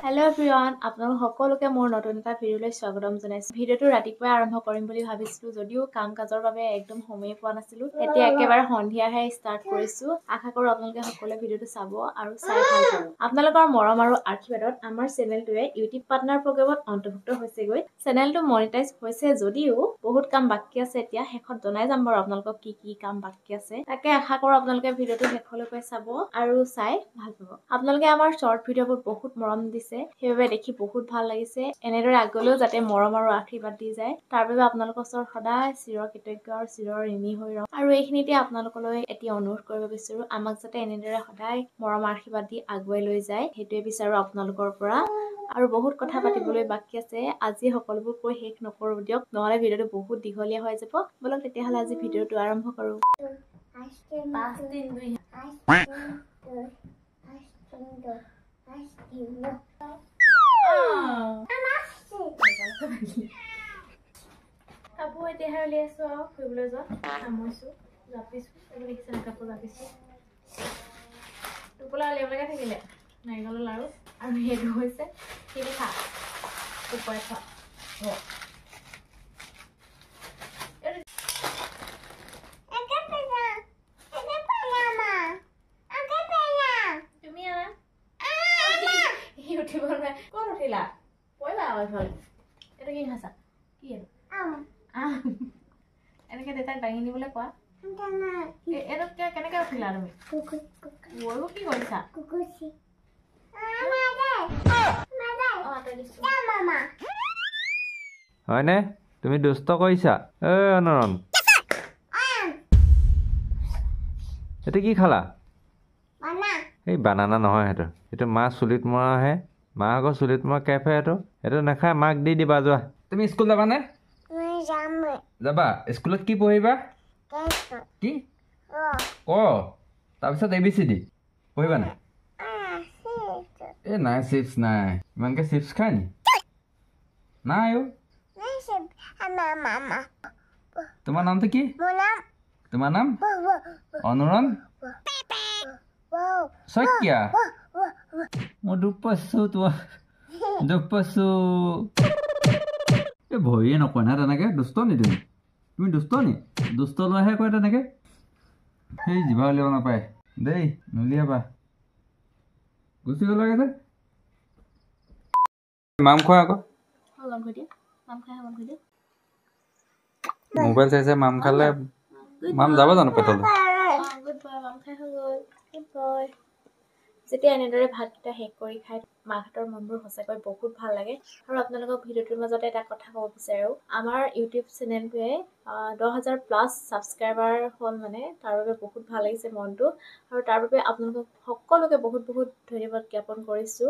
Hello everyone, আপোনালোক সকলোকে মোৰ নতুন এটা ভিডিঅ'লৈ স্বাগতম জনাইছো। ভিডিঅ'টো ৰাতিপুৱাই আৰম্ভ কৰিম বুলি ভাবিছিলো যদিও কাম কাজৰ বাবে একদম সময় পোৱা নাছিলো। এতিয়া একেবাৰে সন্ধিয়াহে ষ্টাৰ্ট কৰিছো। আশা কৰো আপোনালোকে সকলোৱে ভিডিঅ'টো চাব আৰু চাই ভাল পাব। আপোনালোকৰ মৰম আৰু আশীৰ্বাদত আমাৰ চেনেলটোৱে ইউটিউব পাৰ্টনাৰ প্ৰগ্ৰামত অন্তৰ্ভুক্ত হৈছেগৈ। চেনেলটো মনিটাইজ হৈছে যদিও বহুত কাম বাকি আছে। এতিয়া শেষত জনাই যাম বাৰু আপোনালোকক কি কাম বাকি আছে। তাকে আশা কৰো আপোনালোকে ভিডিঅ'টো শেষলৈকে চাব আৰু চাই ভাল পাব। আপোনালোকে আমাৰ শৰ্ট ভিডিঅ'বোৰ বহুত মৰম দিছে। সেইবাবে দেখি বহুত ভাল লাগিছে। এনেদৰে আগলৈও যাতে মৰম আৰু আশীৰ্বাদ দি যায় তাৰ বাবে আপোনালোকৰ ওচৰত সদায় চিৰকৃতজ্ঞ আৰু চিৰঋণী হৈ ৰম। আৰু এইখিনিতে আপোনালোকলৈ এতিয়া অনুৰোধ কৰিব বিচাৰো আমাক যাতে এনেদৰে সদায় মৰম আশীৰ্বাদ দি আগুৱাই লৈ যায় সেইটোৱে বিচাৰো আপোনালোকৰ পৰা। আৰু বহুত কথা পাতিবলৈ বাকি আছে। আজি সকলোবোৰ কৈ শেষ নকৰো দিয়ক, নহলে ভিডিঅ'টো বহুত দীঘলীয়া হৈ যাব। বলক তেতিয়াহ'লে আজি ভিডিঅ'টো আৰম্ভ কৰো। 5 3 2 কাপোৰ এতিয়াহে উলিয়াইছো আৰু ফুৰিবলৈ যোৱা সামৰিছো জাপিছো এইবোৰ দেখিছে কাপোৰ জাপিছো টোপোলা উলিয়াবলৈকে থাকিলে নাৰিকলৰ লাৰু আৰু সেইটো হৈছে পিঠা শুকুৱাই থোৱা ক'ত উঠিলা পৰিবা আকৌ এইফালে এইটো কি খাইছা কি এনেকে দেউতাক দাঙি নিবলৈ কোৱা এইটো কেনেকে উঠিলা তুমি ময়ো কি কৰিছা হয়নে তুমি দুষ্ট কৰিছা অনৰণ এইটো কি খালা এই বানানা নহয় সেইটো মা চুলিত মৰাহে মা আকৌ চুলিত মৰা কেফে এইটো নাখায় মাক দি দিবা যোৱা তুমি স্কুল যাবানে যাবা স্কুলত কি পঢ়িবা কি তাৰপিছত ABCD পঢ়িবা নাই নাই চিপছ নাই ইমানকে চিপছ খায় নি নাই তোমাৰ নামটো কি তোমাৰ নাম অনুৰণ শইকীয়া মই দুখ পাইছো এই ভৰিয়ে নকয় না তেনেকে দুষ্ট নি তুমি দুষ্ট নি দুষ্ট লোৱাহে কয় তেনেকে সেই জিভা উলিয়াব নাপায় দেই নুলিয়াবা গুচি গ'ল লাগে মাম খোৱা আকৌ মোবাইল চাইছে মাম খালে মাম যাব জানো পেটলৈ যেতিয়া এনেদৰে ভাতকেইটা শেষ কৰি খাই মাহঁতৰ মনবোৰ সঁচাকৈ বহুত ভাল লাগে। আৰু আপোনালোকক ভিডিঅ'টোৰ মাজতে এটা কথা ক'ব বিচাৰো আমাৰ ইউটিউব চেনেলটোৱে 10,000+ ছাবস্ক্ৰাইবাৰ হ'ল মানে তাৰ বাবে বহুত ভাল লাগিছে মনটো আৰু তাৰ বাবে আপোনালোকক সকলোকে বহুত বহুত ধন্যবাদ জ্ঞাপন কৰিছো।